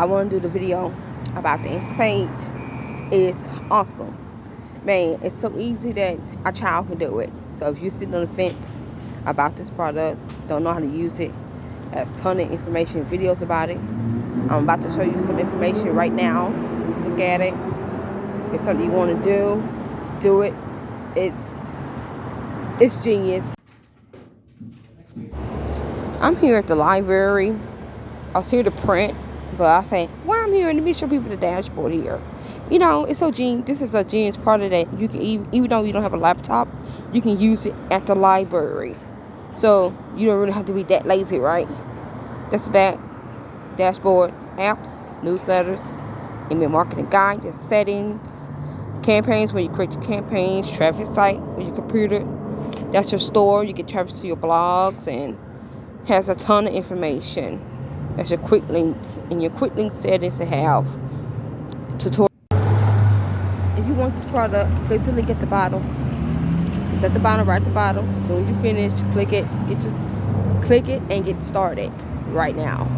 I want to do the video about the Instapayz. It's awesome. Man, it's so easy that a child can do it. So if you're sitting on the fence about this product, don't know how to use it, there's a ton of information, videos about it. I'm about to show you some information right now. Just look at it. If something you want to do it. It's genius. I'm here at the library. I was here to print, but I say, why I'm here, let me show people the dashboard here. You know, it's so genius. This is a genius part of that. You can, even though you don't have a laptop, you can use it at the library. So you don't really have to be that lazy, right? That's the back dashboard. Apps, newsletters, email marketing guide, your settings, campaigns where you create your campaigns, traffic site with your computer. That's your store. You get traffic to your blogs and has a ton of information. That's your quick links. In your quick link settings to have tutorial. If you want this product, click the link at the bottom. It's at the bottom, right at the bottom. As soon as you finish, click it and get started right now.